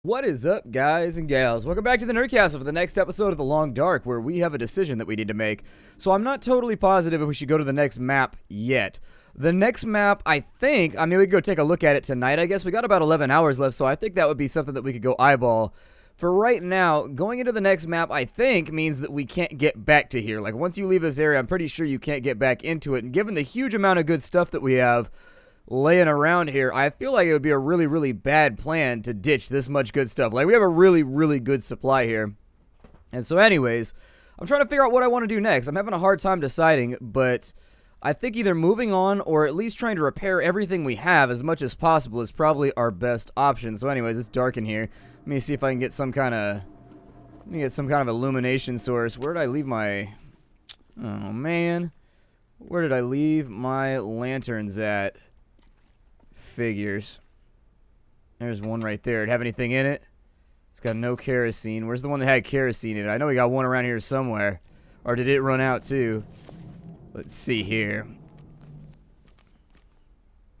What is up, guys and gals? Welcome back to the Nerdcastle for the next episode of The Long Dark, where we have a decision that we need to make. So I'm not totally positive if we should go to the next map yet. The next map, I think, we could go take a look at it tonight, I guess. We got about 11 hours left, so I think that would be something that we could go eyeball. For right now, going into the next map, I think, means that we can't get back to here. Like, once you leave this area, I'm pretty sure you can't get back into it. And given the huge amount of good stuff that we have laying around here, I feel like it would be a really, really bad plan to ditch this much good stuff. Like, we have a really, really good supply here. And so anyways, I'm trying to figure out what I want to do next. I'm having a hard time deciding, but I think either moving on or at least trying to repair everything we have as much as possible is probably our best option. So anyways, it's dark in here. Let me see if I can get some kind of illumination source. Where did I leave my... Oh, man. Where did I leave my lanterns at? Figures. There's one right there. Did it have anything in it? It's got no kerosene. Where's the one that had kerosene in it? I know we got one around here somewhere. Or did it run out too? Let's see here.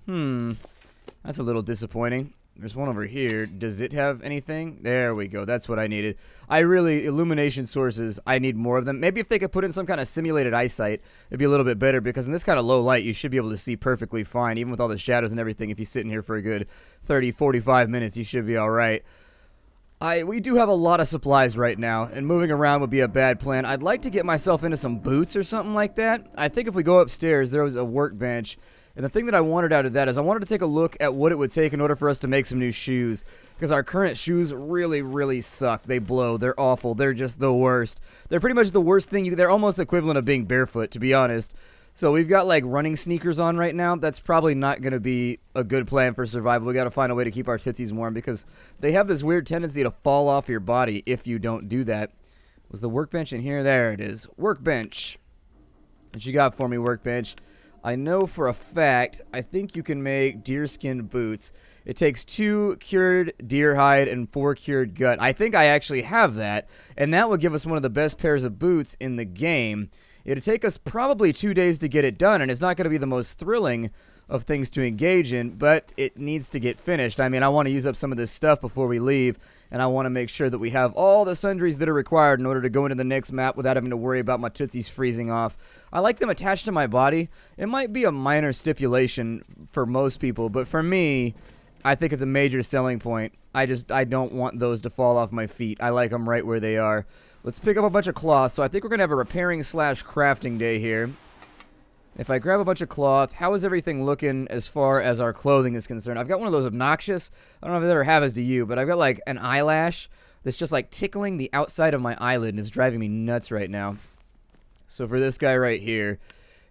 That's a little disappointing. There's one over here. Does it have anything? There we go. That's what I needed. Illumination sources, I need more of them. Maybe if they could put in some kind of simulated eyesight, it'd be a little bit better, because in this kind of low light, you should be able to see perfectly fine, even with all the shadows and everything. If you sit in here for a good 30, 45 minutes, you should be all right. We do have a lot of supplies right now, and moving around would be a bad plan. I'd like to get myself into some boots or something like that. I think if we go upstairs, there was a workbench. And the thing that I wanted out of that is I wanted to take a look at what it would take in order for us to make some new shoes. Because our current shoes really, really suck. They blow. They're awful. They're just the worst. They're pretty much the worst thing. They're almost equivalent of being barefoot, to be honest. So we've got, like, running sneakers on right now. That's probably not going to be a good plan for survival. We got to find a way to keep our tootsies warm, because they have this weird tendency to fall off your body if you don't do that. Was the workbench in here? There it is. Workbench. What you got for me, workbench? I know for a fact, I think you can make deerskin boots. It takes 2 cured deer hide and 4 cured gut. I think I actually have that, and that would give us one of the best pairs of boots in the game. It'd take us probably 2 days to get it done, and it's not going to be the most thrilling of things to engage in, but it needs to get finished. I mean, I want to use up some of this stuff before we leave, and I want to make sure that we have all the sundries that are required in order to go into the next map without having to worry about my tootsies freezing off. I like them attached to my body. It might be a minor stipulation for most people, but for me, I think it's a major selling point. I don't want those to fall off my feet. I like them right where they are. Let's pick up a bunch of cloth. So I think we're going to have a repairing / crafting day here. If I grab a bunch of cloth, how is everything looking as far as our clothing is concerned? I've got one of those obnoxious, I don't know if it ever happens to you, but I've got like an eyelash that's just like tickling the outside of my eyelid, and it's driving me nuts right now. So for this guy right here,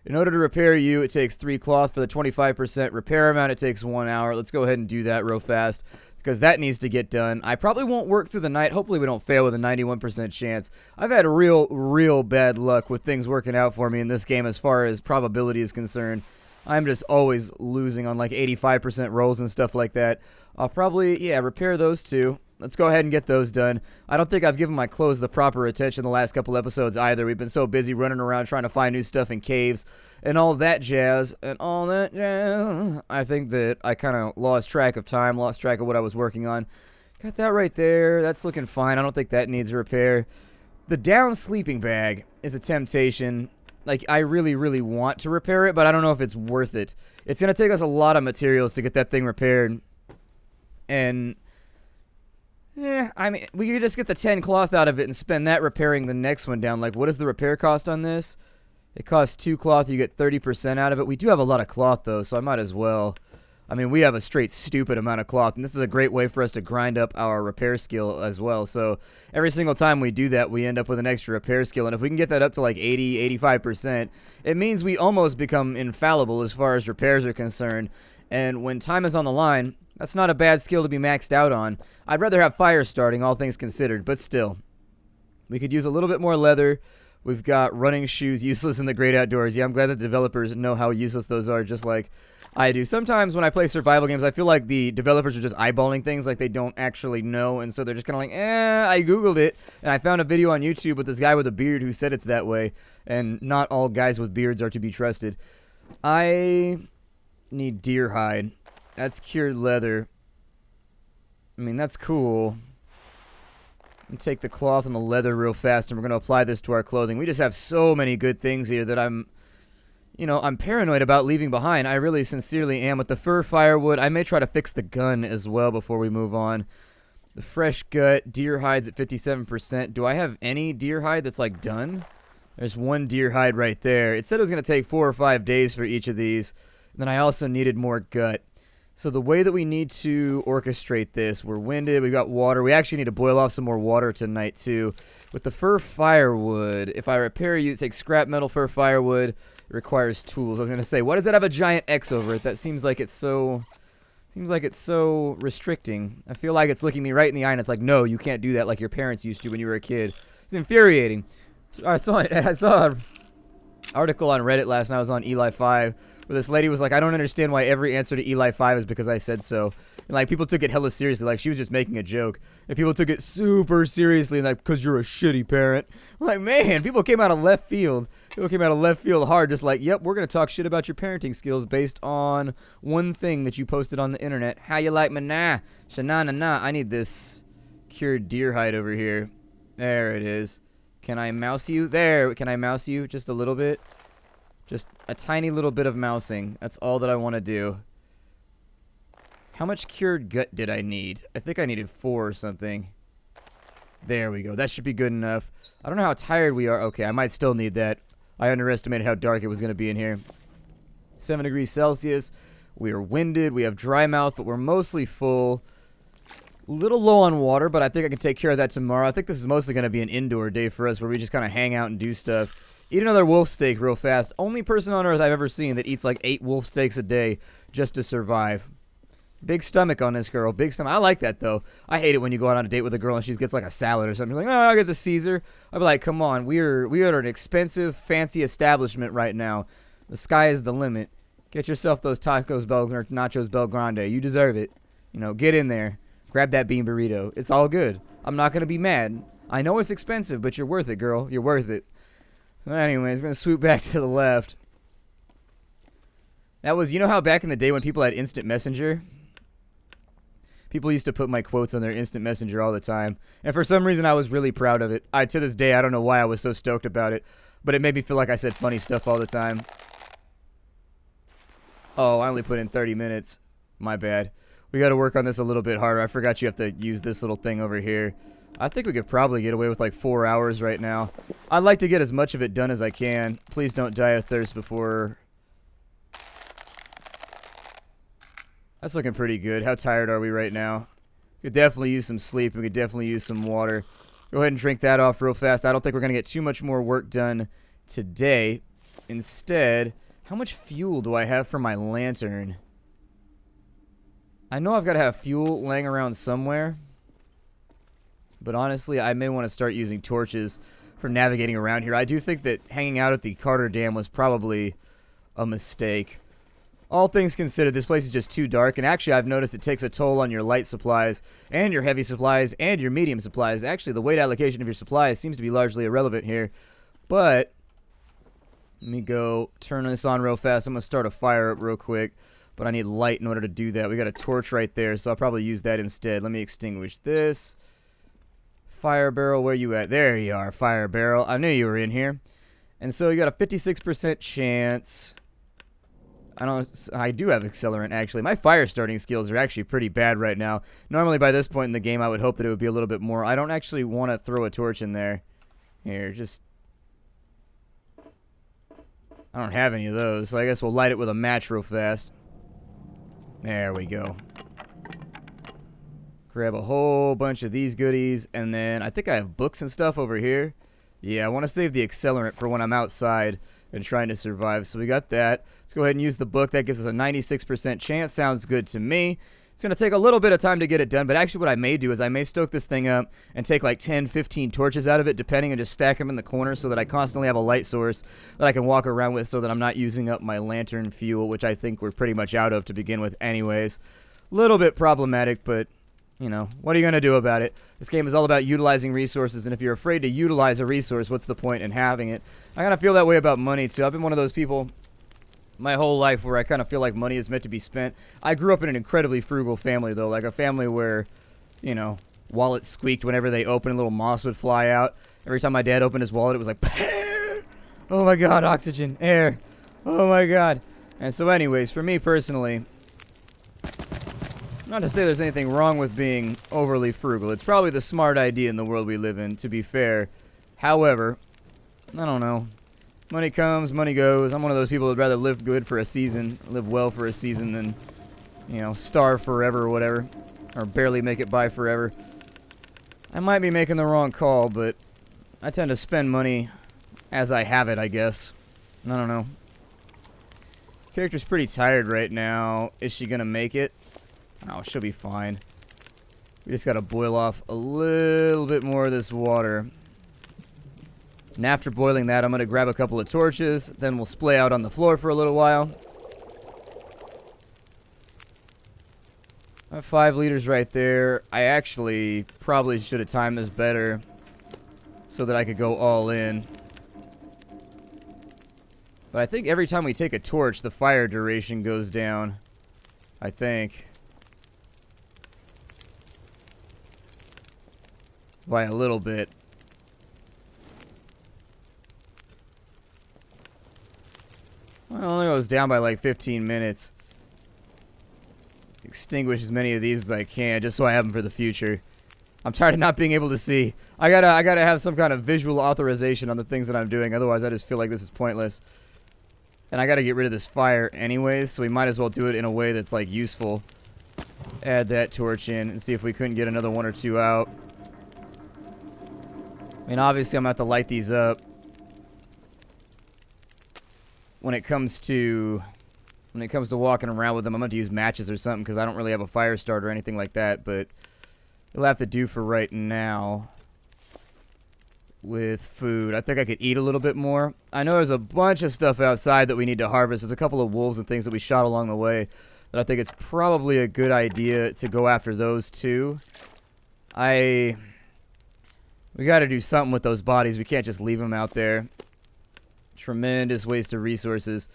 in order to repair you, it takes 3 cloth. For the 25% repair amount, it takes 1 hour. Let's go ahead and do that real fast, because that needs to get done. I probably won't work through the night. Hopefully we don't fail with a 91% chance. I've had real bad luck with things working out for me in this game as far as probability is concerned. I'm just always losing on like 85% rolls and stuff like that. I'll probably, repair those 2. Let's go ahead and get those done. I don't think I've given my clothes the proper attention the last couple episodes either. We've been so busy running around trying to find new stuff in caves and all that jazz. I think that I kind of lost track of time, lost track of what I was working on. Got that right there. That's looking fine. I don't think that needs a repair. The down sleeping bag is a temptation. Like, I really, really want to repair it, but I don't know if it's worth it. It's going to take us a lot of materials to get that thing repaired. And... I mean, we could just get the 10 cloth out of it and spend that repairing the next one down. Like, what is the repair cost on this? It costs 2 cloth. You get 30% out of it. We do have a lot of cloth, though, so I might as well. I mean, we have a straight stupid amount of cloth, and this is a great way for us to grind up our repair skill as well. So every single time we do that, we end up with an extra repair skill, and if we can get that up to like 80, 85%, it means we almost become infallible as far as repairs are concerned. And when time is on the line, that's not a bad skill to be maxed out on. I'd rather have fire starting, all things considered, but still. We could use a little bit more leather. We've got running shoes, useless in the great outdoors. Yeah, I'm glad that the developers know how useless those are, just like I do. Sometimes when I play survival games, I feel like the developers are just eyeballing things like they don't actually know, and so they're just kind of like, I Googled it, and I found a video on YouTube with this guy with a beard who said it's that way, and not all guys with beards are to be trusted. I need deer hide. That's cured leather. I mean, that's cool. And take the cloth and the leather real fast, and we're going to apply this to our clothing. We just have so many good things here that I'm paranoid about leaving behind. I really sincerely am. With the fur firewood, I may try to fix the gun as well before we move on. The fresh gut, deer hides at 57%. Do I have any deer hide that's, like, done? There's one deer hide right there. It said it was going to take 4 or 5 days for each of these. And then I also needed more gut. So the way that we need to orchestrate this, we're winded, we've got water. We actually need to boil off some more water tonight, too. With the fur firewood, if I repair you, take scrap metal fur firewood. It requires tools. I was going to say, why does that have a giant X over it? That seems like it's so restricting. I feel like it's looking me right in the eye, and it's like, no, you can't do that like your parents used to when you were a kid. It's infuriating. So I saw an article on Reddit last night. I was on Eli 5, where this lady was like, I don't understand why every answer to Eli 5 is because I said so. And, like, people took it hella seriously. Like, she was just making a joke. And people took it super seriously, and, like, because you're a shitty parent. I'm like, man, people came out of left field. People came out of left field hard, just like, yep, we're going to talk shit about your parenting skills based on one thing that you posted on the internet. How you like me nah? Sha-na-na-na. I need this cured deer hide over here. There it is. Can I mouse you? There. Can I mouse you just a little bit? Just a tiny little bit of mousing. That's all that I want to do. How much cured gut did I need? I think I needed 4 or something. There we go. That should be good enough. I don't know how tired we are. Okay, I might still need that. I underestimated how dark it was going to be in here. 7 degrees Celsius. We are winded. We have dry mouth, but we're mostly full. A little low on water, but I think I can take care of that tomorrow. I think this is mostly going to be an indoor day for us where we just kind of hang out and do stuff. Eat another wolf steak real fast. Only person on earth I've ever seen that eats like 8 wolf steaks a day just to survive. Big stomach on this girl. Big stomach. I like that, though. I hate it when you go out on a date with a girl and she gets like a salad or something. You're like, oh, I'll get the Caesar. I'll be like, come on. We are at an expensive, fancy establishment right now. The sky is the limit. Get yourself those tacos or nachos Bel Grande. You deserve it. You know, get in there. Grab that bean burrito. It's all good. I'm not going to be mad. I know it's expensive, but you're worth it, girl. You're worth it. So anyways, we're going to swoop back to the left. That was, you know how back in the day when people had instant messenger? People used to put my quotes on their instant messenger all the time. And for some reason, I was really proud of it. To this day, I don't know why I was so stoked about it. But it made me feel like I said funny stuff all the time. Oh, I only put in 30 minutes. My bad. We got to work on this a little bit harder. I forgot you have to use this little thing over here. I think we could probably get away with like 4 hours right now. I'd like to get as much of it done as I can. Please don't die of thirst before... That's looking pretty good. How tired are we right now? Could definitely use some sleep. We could definitely use some water. Go ahead and drink that off real fast. I don't think we're going to get too much more work done today. Instead, how much fuel do I have for my lantern? I know I've got to have fuel laying around somewhere. But honestly, I may want to start using torches for navigating around here. I do think that hanging out at the Carter Dam was probably a mistake. All things considered, this place is just too dark, and actually I've noticed it takes a toll on your light supplies, and your heavy supplies, and your medium supplies. Actually, the weight allocation of your supplies seems to be largely irrelevant here. But, let me go turn this on real fast. I'm going to start a fire up real quick, but I need light in order to do that. We got a torch right there, so I'll probably use that instead. Let me extinguish this. Fire barrel, where you at? There you are, fire barrel. I knew you were in here. And so you got a 56% chance... I do have accelerant, actually. My fire starting skills are actually pretty bad right now. Normally, by this point in the game, I would hope that it would be a little bit more. I don't actually want to throw a torch in there. Here, just... I don't have any of those, so I guess we'll light it with a match real fast. There we go. Grab a whole bunch of these goodies, and then I think I have books and stuff over here. Yeah, I want to save the accelerant for when I'm outside and trying to survive. So we got that. Let's go ahead and use the book. That gives us a 96% chance. Sounds good to me. It's going to take a little bit of time to get it done, but actually what I may do is I may stoke this thing up and take like 10, 15 torches out of it, depending, and just stack them in the corner so that I constantly have a light source that I can walk around with so that I'm not using up my lantern fuel, which I think we're pretty much out of to begin with anyways. Little bit problematic, but... you know, what are you going to do about it? This game is all about utilizing resources, and if you're afraid to utilize a resource, what's the point in having it? I kind of feel that way about money, too. I've been one of those people my whole life where I kind of feel like money is meant to be spent. I grew up in an incredibly frugal family, though, like a family where you know, wallet squeaked whenever they opened, a little moss would fly out. Every time my dad opened his wallet, it was like, oh my god, oxygen, air, oh my god. And so anyways, for me personally, not to say there's anything wrong with being overly frugal. It's probably the smart idea in the world we live in, to be fair. However, I don't know. Money comes, money goes. I'm one of those people who'd rather live good for a season, live well for a season than, you know, starve forever or whatever. Or barely make it by forever. I might be making the wrong call, but I tend to spend money as I have it, I guess. I don't know. Character's pretty tired right now. Is she gonna make it? Oh, she'll be fine. We just gotta boil off a little bit more of this water. And after boiling that, I'm gonna grab a couple of torches. Then we'll splay out on the floor for a little while. 5 liters right there. I actually probably should have timed this better so that I could go all in. But I think every time we take a torch, the fire duration goes down. I think. By a little bit. Well, it only goes down by like 15 minutes. Extinguish as many of these as I can, just so I have them for the future. I'm tired of not being able to see. I gotta have some kind of visual authorization on the things that I'm doing, otherwise I just feel like this is pointless. And I gotta get rid of this fire anyways, so we might as well do it in a way that's like useful. Add that torch in and see if we couldn't get another 1 or 2 out. I mean, obviously I'm gonna have to light these up. When it comes to walking around with them, I'm going to use matches or something because I don't really have a fire starter or anything like that, but it'll have to do for right now with food. I think I could eat a little bit more. I know there's a bunch of stuff outside that we need to harvest. There's a couple of wolves and things that we shot along the way that I think it's probably a good idea to go after those too. We got to do something with those bodies. We can't just leave them out there. Tremendous waste of resources.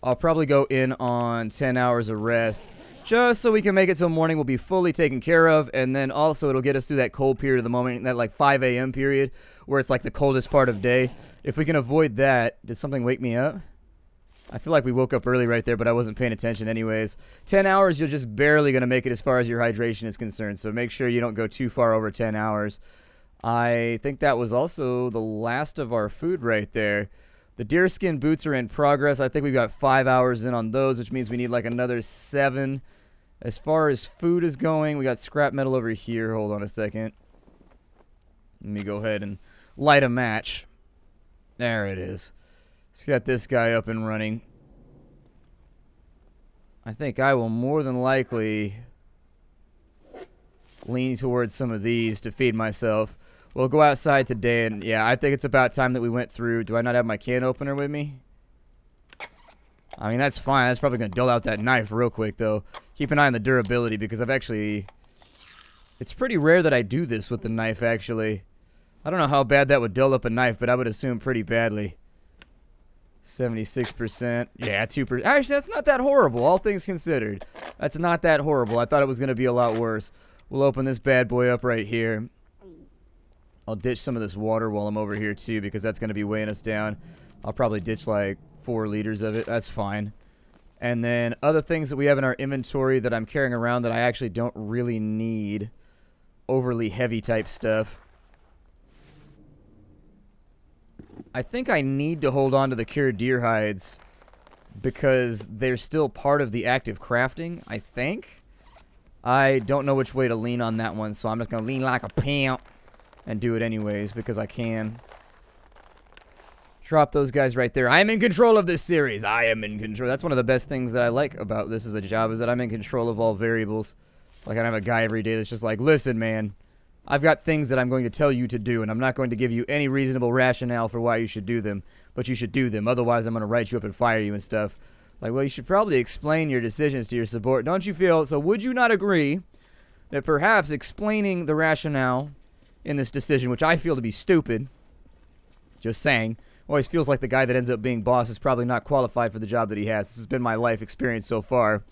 I'll probably go in on 10 hours of rest just so we can make it till morning. We'll be fully taken care of, and then also it'll get us through that cold period of the moment, that like 5 a.m. period where it's like the coldest part of day. If we can avoid that. Did something wake me up? I feel like we woke up early right there, but I wasn't paying attention anyways. 10 hours, you're just barely going to make it as far as your hydration is concerned, so make sure you don't go too far over 10 hours. I think that was also the last of our food right there. The deerskin boots are in progress. I think we've got 5 hours in on those, which means we need like another 7. As far as food is going, we got scrap metal over here. Hold on a second. Let me go ahead and light a match. There it is. So we got this guy up and running. I think I will more than likely lean towards some of these to feed myself. We'll go outside today, and yeah, I think it's about time that we went through. Do I not have my can opener with me? I mean, that's fine. That's probably going to dull out that knife real quick, though. Keep an eye on the durability, because I've actually... It's pretty rare that I do this with the knife, actually. I don't know how bad that would dull up a knife, but I would assume pretty badly. 76%. Yeah, 2%. Actually, that's not that horrible, all things considered. That's not that horrible. I thought it was going to be a lot worse. We'll open this bad boy up right here. I'll ditch some of this water while I'm over here too, because that's going to be weighing us down. I'll probably ditch like 4 liters of it. That's fine. And then other things that we have in our inventory that I'm carrying around that I actually don't really need. Overly heavy type stuff. I think I need to hold on to the cured deer hides because they're still part of the active crafting, I think. I don't know which way to lean on that one, so I'm just going to lean like a pimp. And do it anyways, because I can. Drop those guys right there. I am in control of this series. I am in control. That's one of the best things that I like about this as a job, is that I'm in control of all variables. Like, I don't have a guy every day that's just like, listen, man, I've got things that I'm going to tell you to do, and I'm not going to give you any reasonable rationale for why you should do them, but you should do them. Otherwise, I'm going to write you up and fire you and stuff. Like, well, you should probably explain your decisions to your support. Don't you feel? So would you not agree that perhaps explaining the rationale in this decision, which I feel to be stupid, just saying, always feels like the guy that ends up being boss is probably not qualified for the job that he has. This has been my life experience so far.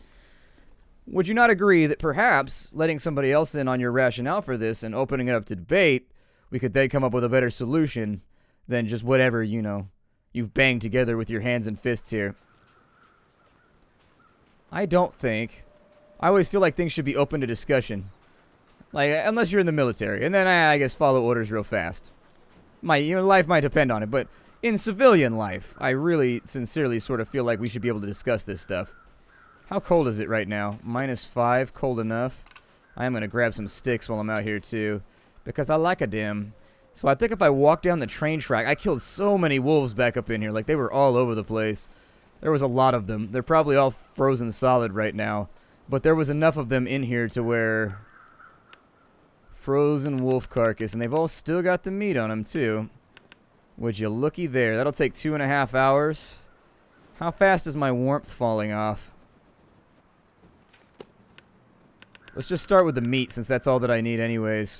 Would you not agree that perhaps letting somebody else in on your rationale for this and opening it up to debate, we could then come up with a better solution than just whatever, you know, you've banged together with your hands and fists here? I don't think. I always feel like things should be open to discussion. Like, unless you're in the military. And then I guess follow orders real fast. Life might depend on it. But in civilian life, I really sincerely sort of feel like we should be able to discuss this stuff. How cold is it right now? -5. Cold enough. I am going to grab some sticks while I'm out here, too. Because I like a dim. So I think if I walk down the train track... I killed so many wolves back up in here. Like, they were all over the place. There was a lot of them. They're probably all frozen solid right now. But there was enough of them in here to where... Frozen wolf carcass. And they've all still got the meat on them, too. Would you looky there. That'll take 2.5 hours. How fast is my warmth falling off? Let's just start with the meat, since that's all that I need anyways.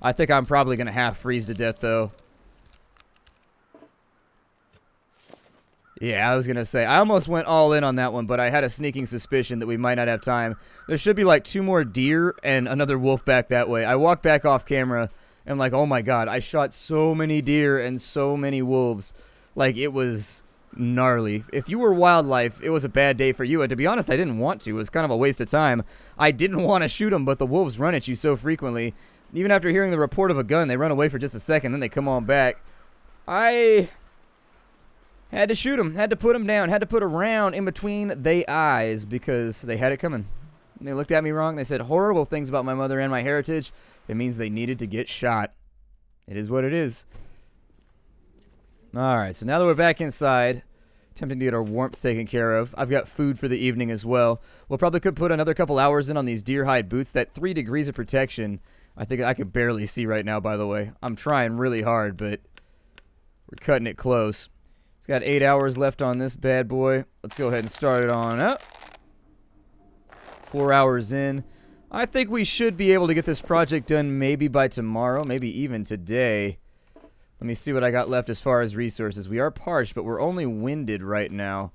I think I'm probably going to half freeze to death, though. Yeah, I was going to say, I almost went all in on that one, but I had a sneaking suspicion that we might not have time. There should be like 2 more deer and another wolf back that way. I walked back off camera, and I'm like, oh my god, I shot so many deer and so many wolves. Like, it was gnarly. If you were wildlife, it was a bad day for you. And to be honest, I didn't want to. It was kind of a waste of time. I didn't want to shoot them, but the wolves run at you so frequently. Even after hearing the report of a gun, they run away for just a second, then they come on back. I had to shoot them, had to put them down, had to put a round in between they eyes because they had it coming. And they looked at me wrong. They said horrible things about my mother and my heritage. It means they needed to get shot. It is what it is. Alright, so now that we're back inside, attempting to get our warmth taken care of. I've got food for the evening as well. We'll probably could put another couple hours in on these deer hide boots. That 3 degrees of protection, I think I could barely see right now, by the way. I'm trying really hard, but we're cutting it close. It's got 8 hours left on this bad boy. Let's go ahead and start it on up. 4 hours in. I think we should be able to get this project done maybe by tomorrow, maybe even today. Let me see what I got left as far as resources. We are parched, but we're only winded right now.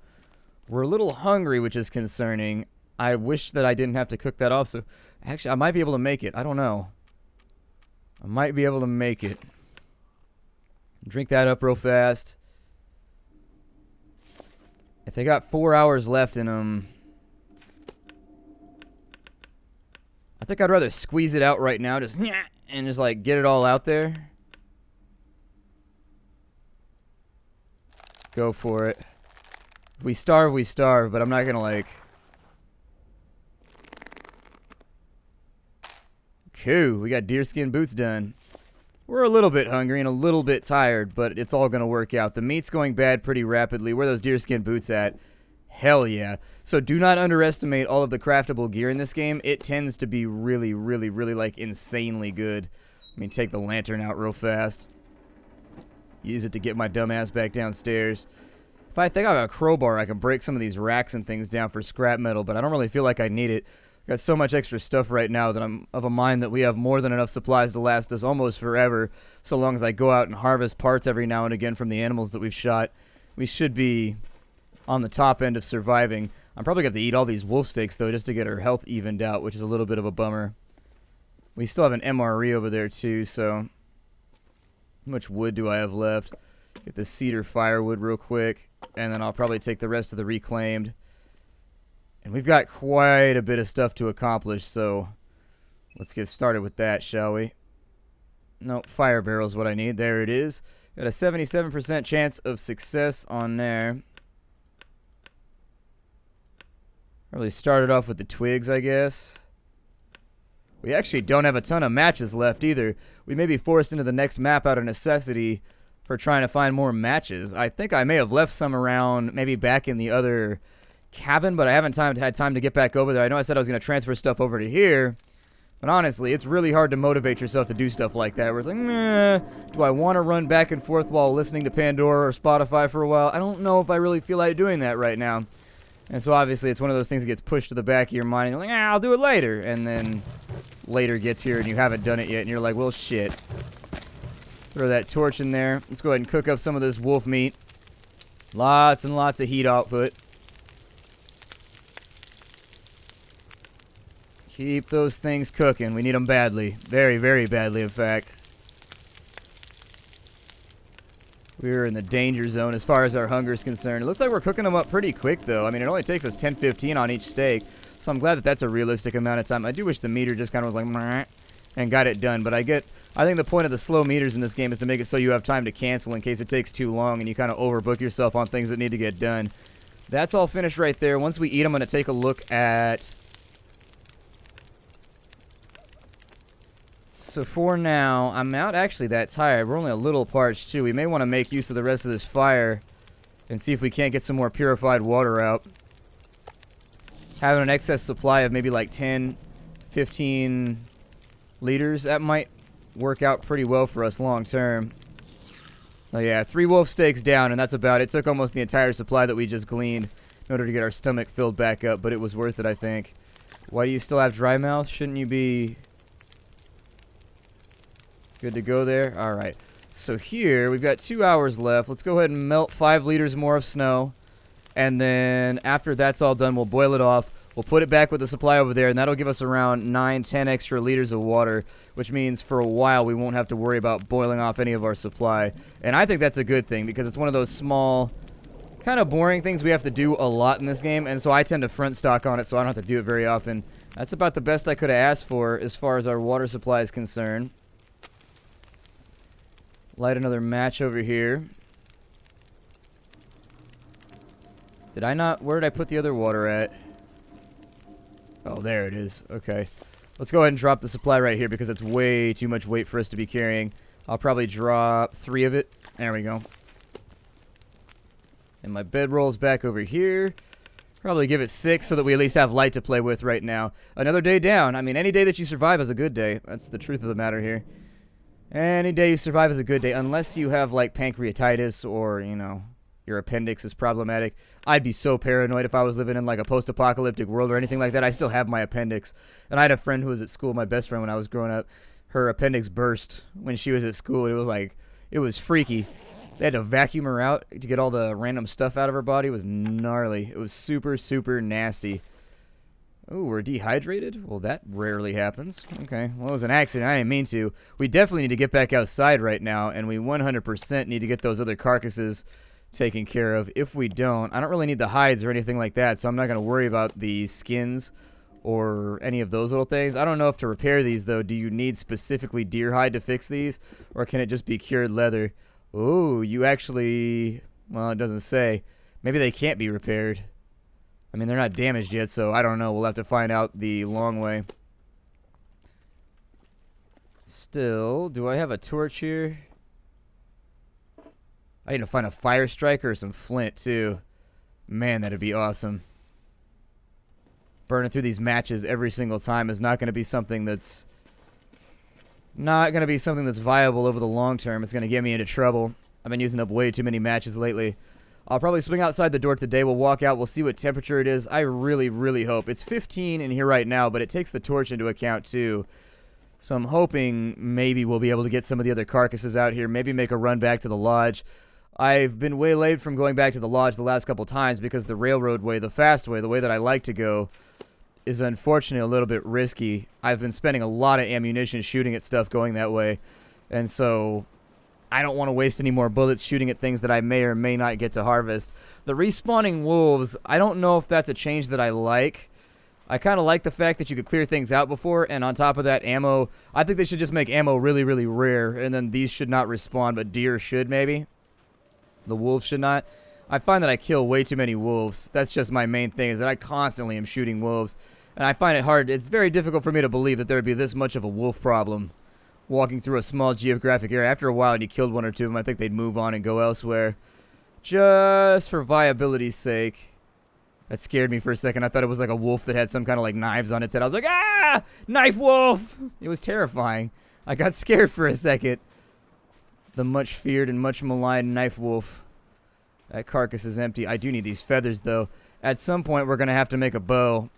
We're a little hungry, which is concerning. I wish that I didn't have to cook that off. So, actually, I might be able to make it. I don't know. I might be able to make it. Drink that up real fast. If they got 4 hours left in them, I think I'd rather squeeze it out right now, and just like get it all out there. Go for it. If we starve, but I'm not gonna like... Cool, we got deerskin boots done. We're a little bit hungry and a little bit tired, but it's all gonna work out. The meat's going bad pretty rapidly. Where are those deerskin boots at? Hell yeah. So do not underestimate all of the craftable gear in this game. It tends to be really, really, really like insanely good. Let me take the lantern out real fast. Use it to get my dumb ass back downstairs. If I think I have a crowbar, I can break some of these racks and things down for scrap metal, but I don't really feel like I need it. I've got so much extra stuff right now that I'm of a mind that we have more than enough supplies to last us almost forever, so long as I go out and harvest parts every now and again from the animals that we've shot. We should be on the top end of surviving. I'm probably going to have to eat all these wolf steaks, though, just to get our health evened out, which is a little bit of a bummer. We still have an MRE over there, too, so... How much wood do I have left? Get the cedar firewood real quick, and then I'll probably take the rest of the reclaimed. And we've got quite a bit of stuff to accomplish, so let's get started with that, shall we? Nope, fire barrel's what I need. There it is. Got a 77% chance of success on there. Probably started off with the twigs, I guess. We actually don't have a ton of matches left either. We may be forced into the next map out of necessity for trying to find more matches. I think I may have left some around, maybe back in the other cabin, but I haven't had time to get back over there. I know I said I was going to transfer stuff over to here, but honestly, it's really hard to motivate yourself to do stuff like that, where it's like, meh, do I want to run back and forth while listening to Pandora or Spotify for a while? I don't know if I really feel like doing that right now. And so obviously it's one of those things that gets pushed to the back of your mind, and you're like, I'll do it later. And then later gets here and you haven't done it yet, and you're like, well, shit. Throw that torch in there. Let's go ahead and cook up some of this wolf meat. Lots and lots of heat output. Keep those things cooking. We need them badly. Very, very badly, in fact. We're in the danger zone as far as our hunger is concerned. It looks like we're cooking them up pretty quick, though. I mean, it only takes us 10-15 on each steak, so I'm glad that that's a realistic amount of time. I do wish the meter just kind of was like, meh, and got it done, but I think the point of the slow meters in this game is to make it so you have time to cancel in case it takes too long and you kind of overbook yourself on things that need to get done. That's all finished right there. Once we eat, I'm going to take a look at... So for now, I'm not actually that tired. We're only a little parched too. We may want to make use of the rest of this fire and see if we can't get some more purified water out. Having an excess supply of maybe like 10, 15 liters, that might work out pretty well for us long term. Oh yeah, 3 wolf steaks down, and that's about it. It took almost the entire supply that we just gleaned in order to get our stomach filled back up, but it was worth it, I think. Why do you still have dry mouth? Shouldn't you be good to go there? Alright. So here, we've got 2 hours left. Let's go ahead and melt 5 liters more of snow. And then after that's all done, we'll boil it off. We'll put it back with the supply over there, and that'll give us around 9-10 extra liters of water, which means for a while we won't have to worry about boiling off any of our supply. And I think that's a good thing, because it's one of those small, kind of boring things we have to do a lot in this game, and so I tend to front stock on it, so I don't have to do it very often. That's about the best I could have asked for as far as our water supply is concerned. Light another match over here. Did I not? Where did I put the other water at? Oh, there it is. Okay. Let's go ahead and drop the supply right here because it's way too much weight for us to be carrying. I'll probably drop 3 of it. There we go. And my bedroll's back over here. Probably give it 6 so that we at least have light to play with right now. Another day down. I mean, any day that you survive is a good day. That's the truth of the matter here. Any day you survive is a good day, unless you have, like, pancreatitis or, you know, your appendix is problematic. I'd be so paranoid if I was living in, like, a post-apocalyptic world or anything like that. I still have my appendix. And I had a friend who was at school, my best friend when I was growing up. Her appendix burst when she was at school. It was, like, it was freaky. They had to vacuum her out to get all the random stuff out of her body. It was gnarly. It was super, super nasty. Oh, we're dehydrated? Well, that rarely happens. Okay, well, it was an accident. I didn't mean to. We definitely need to get back outside right now, and we 100% need to get those other carcasses taken care of. If we don't, I don't really need the hides or anything like that, so I'm not going to worry about the skins or any of those little things. I don't know if to repair these, though, do you need specifically deer hide to fix these, or can it just be cured leather? Ooh, you actually... Well, it doesn't say. Maybe they can't be repaired. I mean, they're not damaged yet, so I don't know. We'll have to find out the long way. Still, do I have a torch here? I need to find a fire striker or some flint, too. Man, that'd be awesome. Burning through these matches every single time is not going to be something that's... viable over the long term. It's going to get me into trouble. I've been using up way too many matches lately. I'll probably swing outside the door today. We'll walk out. We'll see what temperature it is. I really, really hope. It's 15 in here right now, but it takes the torch into account, too. So I'm hoping maybe we'll be able to get some of the other carcasses out here. Maybe make a run back to the lodge. I've been waylaid from going back to the lodge the last couple times because the railroad way, the fast way, the way that I like to go, is unfortunately a little bit risky. I've been spending a lot of ammunition shooting at stuff going that way. And so... I don't want to waste any more bullets shooting at things that I may or may not get to harvest. The respawning wolves, I don't know if that's a change that I like. I kind of like the fact that you could clear things out before, and on top of that, ammo. I think they should just make ammo really, really rare, and then these should not respawn, but deer should maybe. The wolves should not. I find that I kill way too many wolves. That's just my main thing, is that I constantly am shooting wolves. And I find it hard. It's very difficult for me to believe that there would be this much of a wolf problem. Walking through a small geographic area. After a while, and you killed 1 or 2 of them, I think they'd move on and go elsewhere. Just for viability's sake. That scared me for a second. I thought it was like a wolf that had some kind of like knives on its head. I was like, ah! Knife wolf! It was terrifying. I got scared for a second. The much feared and much maligned knife wolf. That carcass is empty. I do need these feathers, though. At some point, we're going to have to make a bow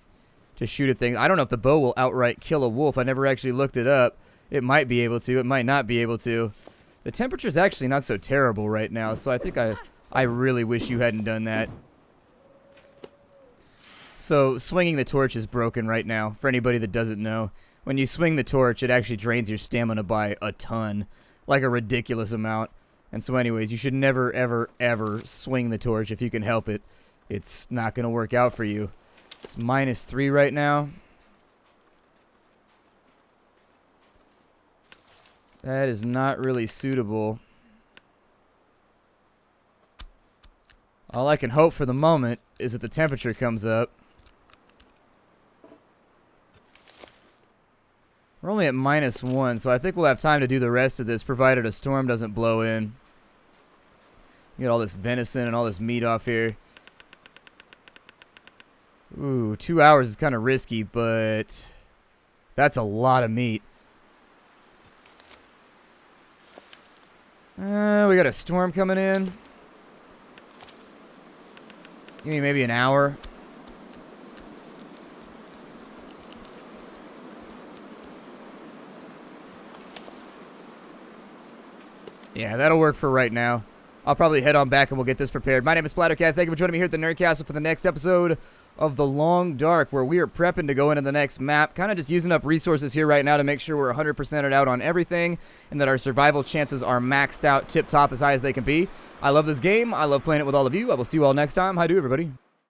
to shoot at things. I don't know if the bow will outright kill a wolf. I never actually looked it up. It might be able to. It might not be able to. The temperature's actually not so terrible right now, so I think I really wish you hadn't done that. So swinging the torch is broken right now, for anybody that doesn't know. When you swing the torch, it actually drains your stamina by a ton, like a ridiculous amount. And so anyways, you should never, ever, ever swing the torch if you can help it. It's not going to work out for you. It's -3 right now. That is not really suitable. All I can hope for the moment is that the temperature comes up. We're only at -1, so I think we'll have time to do the rest of this, provided a storm doesn't blow in. Get all this venison and all this meat off here. Ooh, 2 hours is kind of risky, but that's a lot of meat. We got a storm coming in. Give me maybe an hour. Yeah, that'll work for right now. I'll probably head on back and we'll get this prepared. My name is Splattercat. Thank you for joining me here at the Nerdcastle for the next episode of The Long Dark, where we are prepping to go into the next map. Kind of just using up resources here right now to make sure we're 100%ed out on everything and that our survival chances are maxed out tip-top as high as they can be. I love this game. I love playing it with all of you. I will see you all next time. Hi, do everybody.